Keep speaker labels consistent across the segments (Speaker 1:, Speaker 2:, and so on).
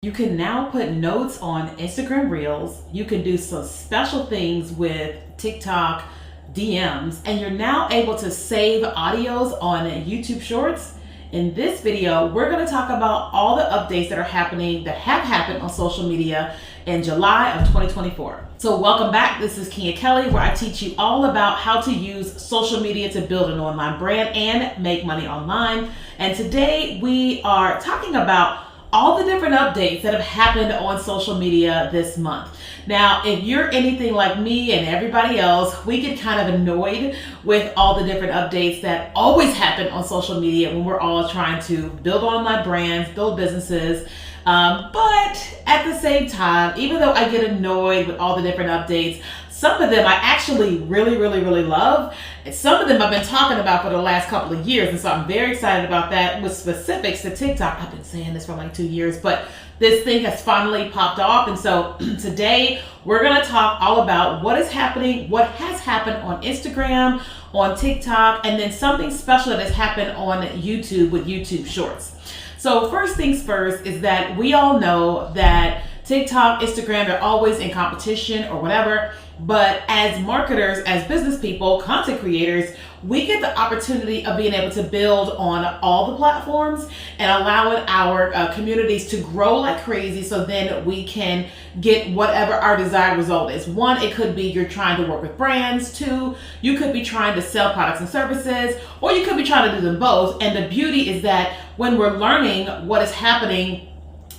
Speaker 1: You can now put notes on Instagram Reels. You can do some special things with TikTok DMs, and you're now able to save audios on YouTube Shorts. In this video, we're going to talk about all the updates that have happened on social media in July of 2024. So welcome back. This is Keenya Kelly, where I teach you all about how to use social media to build an online brand and make money online. And today we are talking about all the different updates that have happened on social media this month. Now, if you're anything like me and everybody else, we get kind of annoyed with all the different updates that always happen on social media when we're all trying to build online brands, build businesses. But at the same time, even though I get annoyed with all the different updates, some of them I actually really love. And some of them I've been talking about for the last couple of years. And so I'm very excited about that. With specifics to TikTok, I've been saying this for like 2 years, but this thing has finally popped off. And so today we're going to talk all about what is happening, what has happened on Instagram, on TikTok, and then something special that has happened on YouTube with YouTube Shorts. So first things first is that we all know that TikTok, Instagram, they're always in competition or whatever. But as marketers, as business people, content creators, we get the opportunity of being able to build on all the platforms and allowing our communities to grow like crazy, so then we can get whatever our desired result is. One, it could be you're trying to work with brands. Two, you could be trying to sell products and services, or you could be trying to do them both. And the beauty is that when we're learning what is happening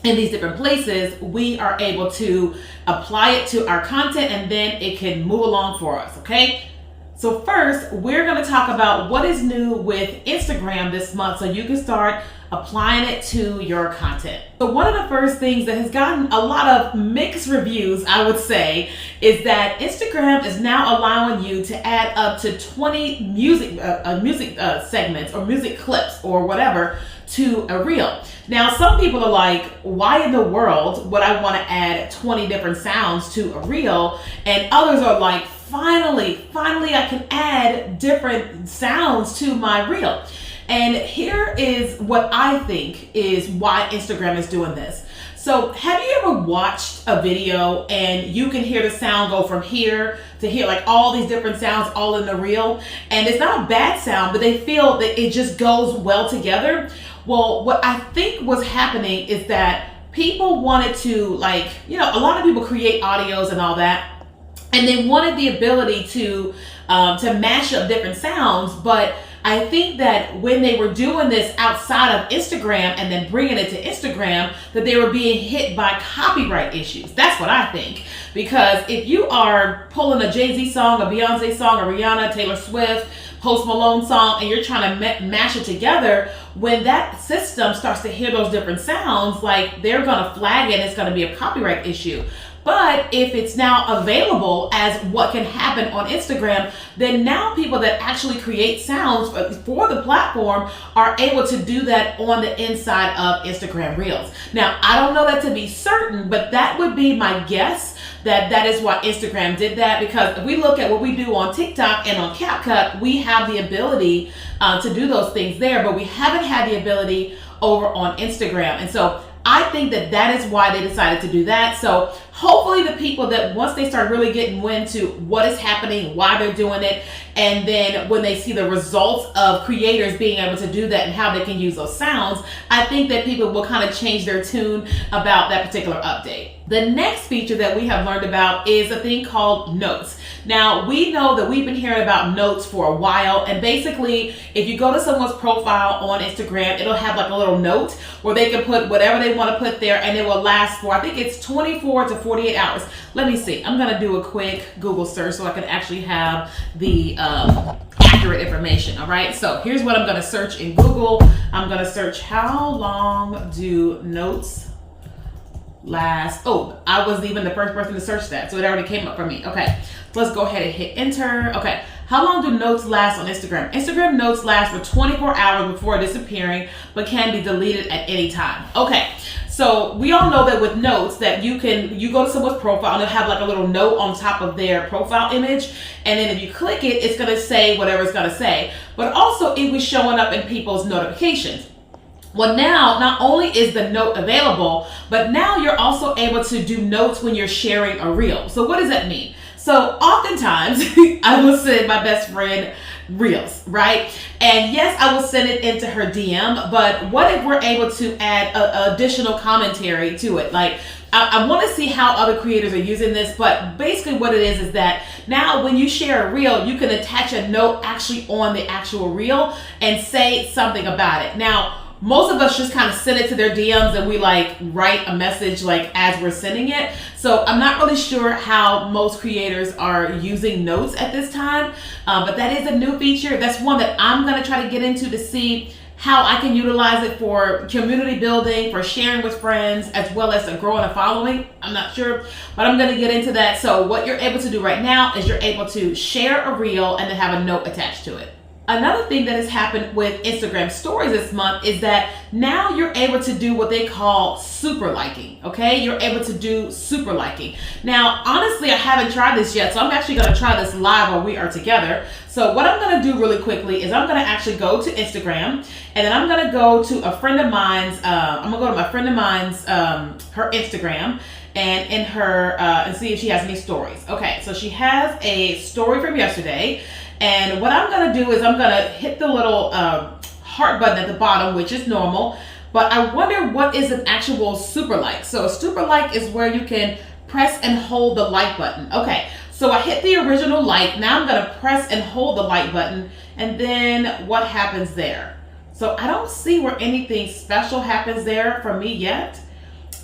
Speaker 1: in these different places, we are able to apply it to our content, and then it can move along for us, okay? So first, we're gonna talk about what is new with Instagram this month so you can start applying it to your content. So one of the first things that has gotten a lot of mixed reviews, I would say, is that Instagram is now allowing you to add up to 20 music segments or music clips or whatever to a reel. Now, some people are like, why in the world would I want to add 20 different sounds to a reel? And others are like, finally I can add different sounds to my reel. And here is what I think is why Instagram is doing this. So have you ever watched a video and you can hear the sound go from here to here, like all these different sounds all in the reel? And it's not a bad sound, but they feel that it just goes well together. Well, what I think was happening is that people wanted to, like, you know, a lot of people create audios and all that, and they wanted the ability to mash up different sounds. But I think that when they were doing this outside of Instagram and then bringing it to Instagram, that they were being hit by copyright issues. That's what I think. Because if you are pulling a Jay-Z song, a Beyonce song, a Rihanna, Taylor Swift, Post Malone song, and you're trying to mash it together, when that system starts to hear those different sounds, like, they're gonna flag it and it's gonna be a copyright issue. But if it's now available as what can happen on Instagram, then now people that actually create sounds for the platform are able to do that on the inside of Instagram Reels. Now, I don't know that to be certain, but that would be my guess, that is why Instagram did that. Because if we look at what we do on TikTok and on CapCut, we have the ability to do those things there, but we haven't had the ability over on Instagram. And so I think that is why they decided to do that. So hopefully the people that, once they start really getting wind to what is happening, why they're doing it, and then when they see the results of creators being able to do that and how they can use those sounds, I think that people will kind of change their tune about that particular update. The next feature that we have learned about is a thing called notes. Now, we know that we've been hearing about notes for a while, and basically if you go to someone's profile on Instagram, it'll have like a little note where they can put whatever they want to put there, and it will last for, I think it's 24 to 48 hours. Let me see. I'm going to do a quick Google search so I can actually have the accurate information. All right. So here's what I'm going to search in Google. I'm going to search, how long do notes last? Oh, I wasn't even the first person to search that, so it already came up for me. Okay. Let's go ahead and hit enter. Okay. How long do notes last on Instagram? Instagram notes last for 24 hours before disappearing, but can be deleted at any time. Okay. So we all know that with notes that you go to someone's profile and they'll have like a little note on top of their profile image. And then if you click it, it's going to say whatever it's going to say. But also it was showing up in people's notifications. Well, now not only is the note available, but now you're also able to do notes when you're sharing a reel. So what does that mean? So oftentimes I will send my best friend reels, right? And yes, I will send it into her DM, but what if we're able to add additional commentary to it? Like, I want to see how other creators are using this, but basically what it is that now when you share a reel, you can attach a note actually on the actual reel and say something about it. Now, most of us just kind of send it to their DMs and we like write a message like as we're sending it. So I'm not really sure how most creators are using notes at this time, but that is a new feature. That's one that I'm going to try to get into to see how I can utilize it for community building, for sharing with friends, as well as growing a following. I'm not sure, but I'm going to get into that. So what you're able to do right now is you're able to share a reel and then have a note attached to it. Another thing that has happened with Instagram stories this month is that now you're able to do what they call super liking, okay? You're able to do super liking. Now, honestly, I haven't tried this yet, so I'm actually gonna try this live while we are together. So what I'm gonna do really quickly is I'm gonna actually go to Instagram, and then I'm gonna go to a friend of mine's, her Instagram, and in her, and see if she has any stories. Okay, so she has a story from yesterday. And what I'm going to do is I'm going to hit the little heart button at the bottom, which is normal. But I wonder what is an actual super like. So a super like is where you can press and hold the like button. Okay, so I hit the original like. Now I'm going to press and hold the like button. And then what happens there? So I don't see where anything special happens there for me yet.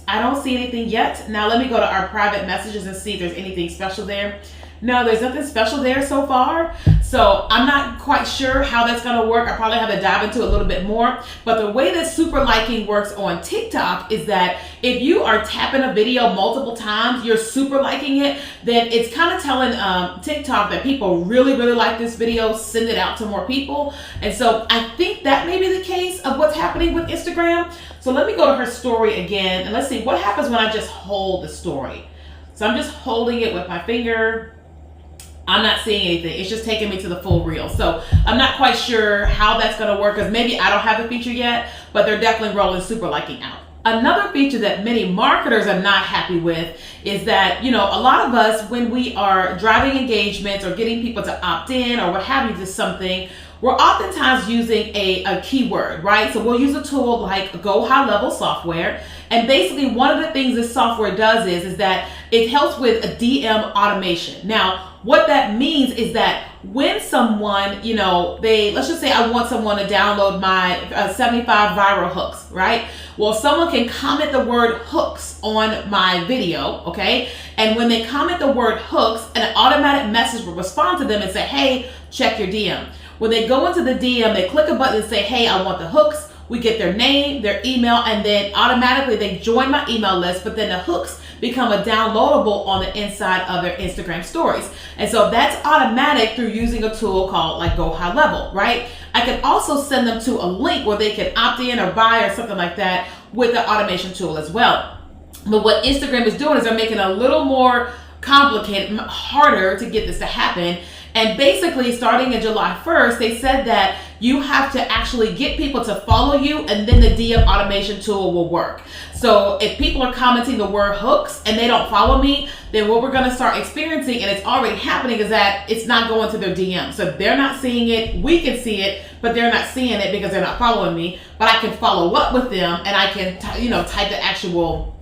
Speaker 1: I don't see anything yet. Now let me go to our private messages and see if there's anything special there. No, there's nothing special there so far. So I'm not quite sure how that's going to work. I probably have to dive into it a little bit more. But the way that super liking works on TikTok is that if you are tapping a video multiple times, you're super liking it, then it's kind of telling TikTok that people really, really like this video, send it out to more people. And so I think that may be the case of what's happening with Instagram. So let me go to her story again, and let's see what happens when I just hold the story. So I'm just holding it with my finger. I'm not seeing anything. It's just taking me to the full reel. So I'm not quite sure how that's going to work, because maybe I don't have the feature yet, but they're definitely rolling super liking out. Another feature that many marketers are not happy with is that, you know, a lot of us, when we are driving engagements or getting people to opt in or what have you to something, we're oftentimes using a keyword, right? So we'll use a tool like Go High Level software. And basically one of the things this software does is that it helps with a DM automation. Now, what that means is that when someone, you know, let's just say I want someone to download my 75 viral hooks, right? Well, someone can comment the word hooks on my video, okay? And when they comment the word hooks, an automatic message will respond to them and say, hey, check your DM. When they go into the DM, they click a button and say, hey, I want the hooks. We get their name, their email, and then automatically they join my email list, but then the hooks become a downloadable on the inside of their Instagram stories. And so that's automatic through using a tool called like Go High Level, right? I can also send them to a link where they can opt in or buy or something like that with the automation tool as well. But what Instagram is doing is they're making it a little more complicated, harder to get this to happen. And basically starting in July 1st, they said that you have to actually get people to follow you, and then the DM automation tool will work. So if people are commenting the word hooks and they don't follow me, then what we're going to start experiencing, and it's already happening, is that it's not going to their DM. So they're not seeing it. We can see it, but they're not seeing it because they're not following me. But I can follow up with them, and I can type the actual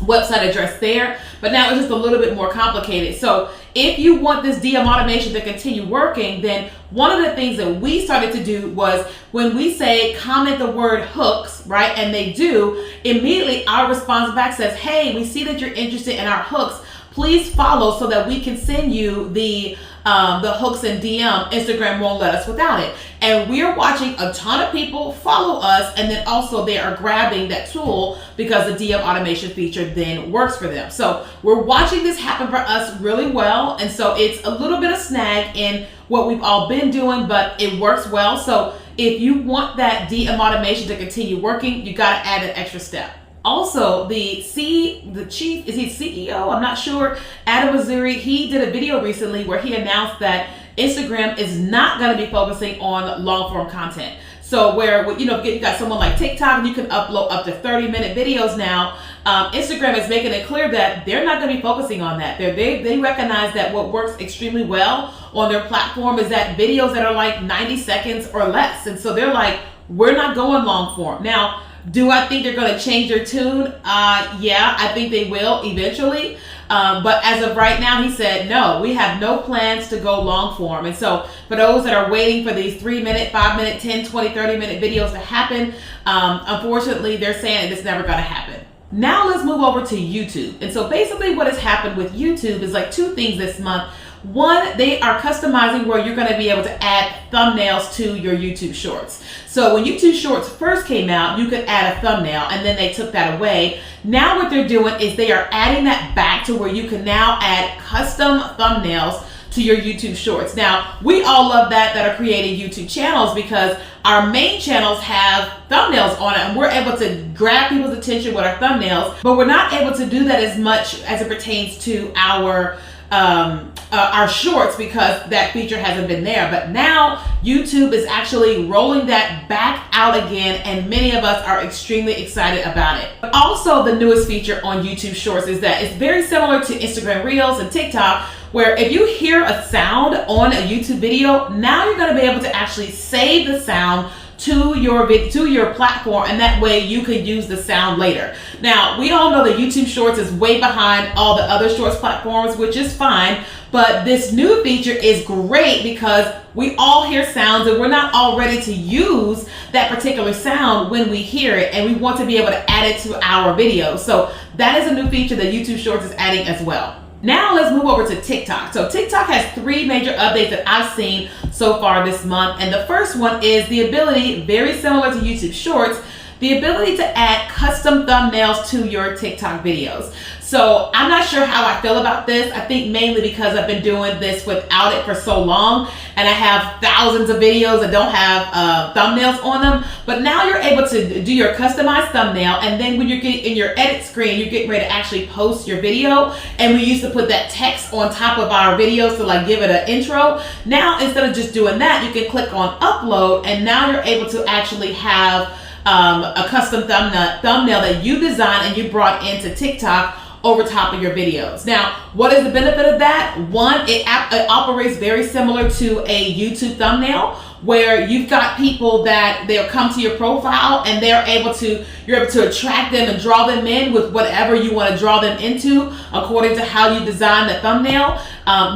Speaker 1: website address there. But now it's just a little bit more complicated. So if you want this DM automation to continue working, then one of the things that we started to do was when we say comment the word hooks, right, and they do, immediately our response back says, hey, we see that you're interested in our hooks. Please follow so that we can send you the hooks and DM. Instagram won't let us without it. And we're watching a ton of people follow us, and then also they are grabbing that tool because the DM automation feature then works for them. So we're watching this happen for us really well. And so it's a little bit of snag in what we've all been doing, but it works well. So if you want that DM automation to continue working, you got to add an extra step. Also, the chief, is he CEO? I'm not sure. Adam Mazuri, he did a video recently where he announced that Instagram is not going to be focusing on long form content. So where, you know, you got someone like TikTok and you can upload up to 30-minute videos now. Instagram is making it clear that they're not going to be focusing on that. They recognize that what works extremely well on their platform is that videos that are like 90 seconds or less. And so they're like, we're not going long form. Now, do I think they're going to change their tune? Yeah, I think they will eventually. But as of right now, he said, no, we have no plans to go long form. And so for those that are waiting for these 3-minute, 5-minute, 10, 20, 30-minute videos to happen, unfortunately, they're saying it's never going to happen. Now let's move over to YouTube. And so basically what has happened with YouTube is like two things this month. One, they are customizing where you're going to be able to add thumbnails to your YouTube Shorts. So when YouTube Shorts first came out, you could add a thumbnail, and then they took that away. Now what they're doing is they are adding that back to where you can now add custom thumbnails to your YouTube Shorts. Now, we all love that are creating YouTube channels, because our main channels have thumbnails on it, and we're able to grab people's attention with our thumbnails, but we're not able to do that as much as it pertains to our Shorts, because that feature hasn't been there. But now YouTube is actually rolling that back out again, and many of us are extremely excited about it. But also the newest feature on YouTube Shorts is that it's very similar to Instagram Reels and TikTok, where if you hear a sound on a YouTube video, now you're going to be able to actually save the sound to your platform, and that way you could use the sound later. Now, we all know that YouTube Shorts is way behind all the other Shorts platforms, which is fine, but this new feature is great because we all hear sounds and we're not all ready to use that particular sound when we hear it, and we want to be able to add it to our videos. So that is a new feature that YouTube Shorts is adding as well. Now let's move over to TikTok. So TikTok has 3 major updates that I've seen so far this month. And the first one is the ability, very similar to YouTube Shorts, the ability to add custom thumbnails to your TikTok videos. So I'm not sure how I feel about this. I think mainly because I've been doing this without it for so long, and I have thousands of videos that don't have thumbnails on them. But now you're able to do your customized thumbnail, and then when you're getting in your edit screen, you're getting ready to actually post your video. And we used to put that text on top of our videos to like give it an intro. Now, instead of just doing that, you can click on upload, and now you're able to actually have a custom thumbnail that you designed and you brought into TikTok over top of your videos. Now, what is the benefit of that? One, it operates very similar to a YouTube thumbnail, where you've got people that they'll come to your profile and you're able to attract them and draw them in with whatever you want to draw them into according to how you design the thumbnail.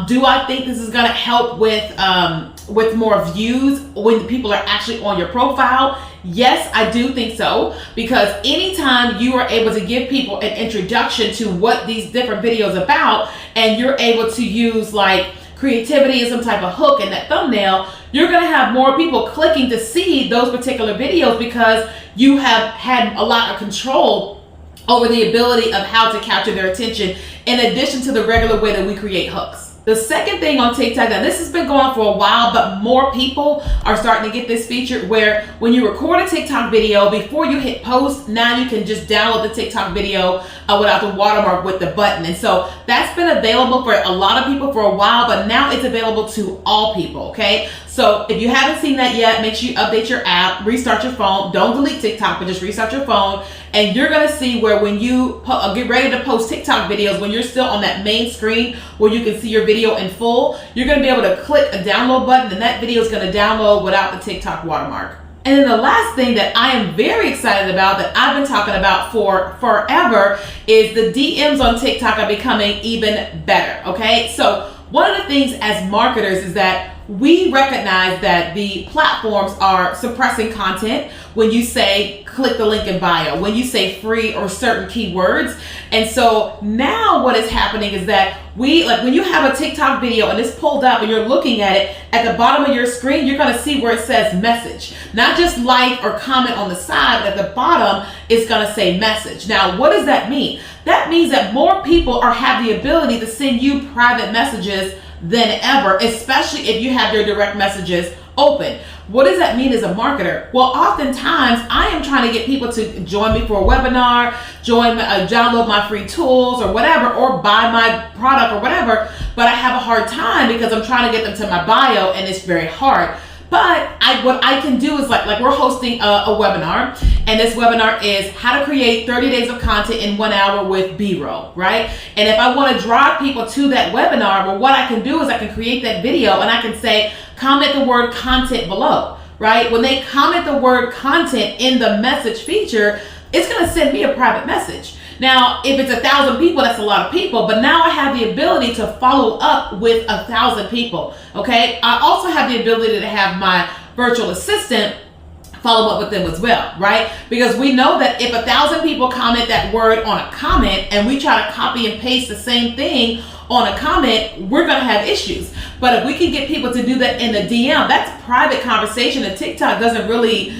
Speaker 1: Do I think this is going to help with more views when people are actually on your profile? Yes, I do think so, because anytime you are able to give people an introduction to what these different videos are about, and you're able to use like creativity and some type of hook in that thumbnail, you're going to have more people clicking to see those particular videos, because you have had a lot of control over the ability of how to capture their attention, in addition to the regular way that we create hooks. The second thing on TikTok, now this has been going on for a while, but more people are starting to get this feature, where when you record a TikTok video, before you hit post, now you can just download the TikTok video without the watermark with the button. And so that's been available for a lot of people for a while, but now it's available to all people, okay? So if you haven't seen that yet, make sure you update your app, restart your phone. Don't delete TikTok, but just restart your phone. And you're going to see where when you get ready to post TikTok videos, when you're still on that main screen where you can see your video in full, you're going to be able to click a download button, and that video is going to download without the TikTok watermark. And then the last thing that I am very excited about, that I've been talking about for forever, is the DMs on TikTok are becoming even better, okay? So one of the things as marketers is that we recognize that the platforms are suppressing content when you say click the link in bio, when you say free or certain keywords. And so now what is happening is that when you have a TikTok video and it's pulled up and you're looking at it, at the bottom of your screen, you're going to see where it says message. Not just like or comment on the side, but at the bottom, it's going to say message. Now, what does that mean? That means that more people have the ability to send you private messages than ever, especially if you have your direct messages open. What does that mean as a marketer? Well, oftentimes I am trying to get people to join me for a webinar, download my free tools or whatever, or buy my product or whatever, but I have a hard time because I'm trying to get them to my bio, and it's very hard. But what I can do is like we're hosting a webinar, and this webinar is how to create 30 days of content in 1 hour with B-roll, right? And if I want to drive people to that webinar, well, what I can do is I can create that video and I can say, comment the word content below, right? When they comment the word content in the message feature, it's going to send me a private message. Now, if it's 1,000 people, that's a lot of people, but now I have the ability to follow up with 1,000 people, okay? I also have the ability to have my virtual assistant follow up with them as well, right? Because we know that if 1,000 people comment that word on a comment and we try to copy and paste the same thing on a comment, we're gonna have issues. But if we can get people to do that in the DM, that's private conversation, and TikTok doesn't really,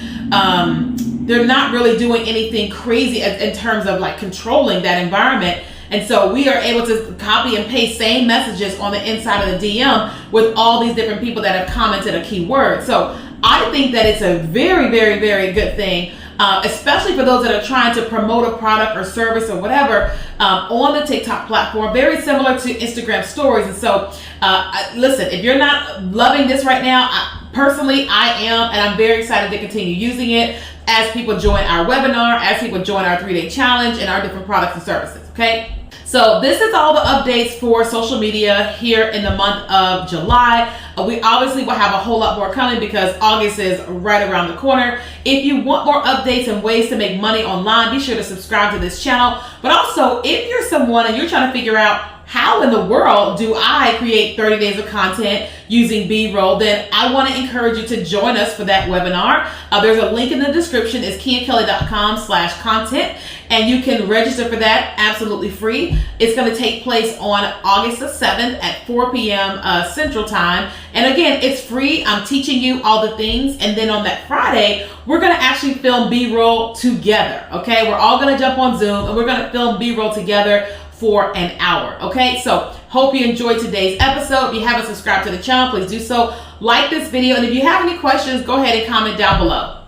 Speaker 1: they're not really doing anything crazy in terms of like controlling that environment. And so we are able to copy and paste same messages on the inside of the DM with all these different people that have commented a keyword. So I think that it's a very, very, very good thing, especially for those that are trying to promote a product or service or whatever on the TikTok platform, very similar to Instagram stories. And so listen, if you're not loving this right now, personally, I am, and I'm very excited to continue using it as people join our webinar, as people join our 3-day challenge and our different products and services, okay? So this is all the updates for social media here in the month of July. We obviously will have a whole lot more coming because August is right around the corner. If you want more updates and ways to make money online, be sure to subscribe to this channel. But also, if you're someone and you're trying to figure out how in the world do I create 30 days of content using B-roll, then I want to encourage you to join us for that webinar. There's a link in the description. It's KeenyaKelly.com/content, and you can register for that absolutely free. It's going to take place on August the 7th at 4 p.m. Central Time. And again, it's free. I'm teaching you all the things. And then on that Friday, we're going to actually film B-roll together. Okay, we're all going to jump on Zoom and we're going to film B-roll together for an hour. Okay, so hope you enjoyed today's episode. If you haven't subscribed to the channel, please do so. Like this video, and if you have any questions, go ahead and comment down below.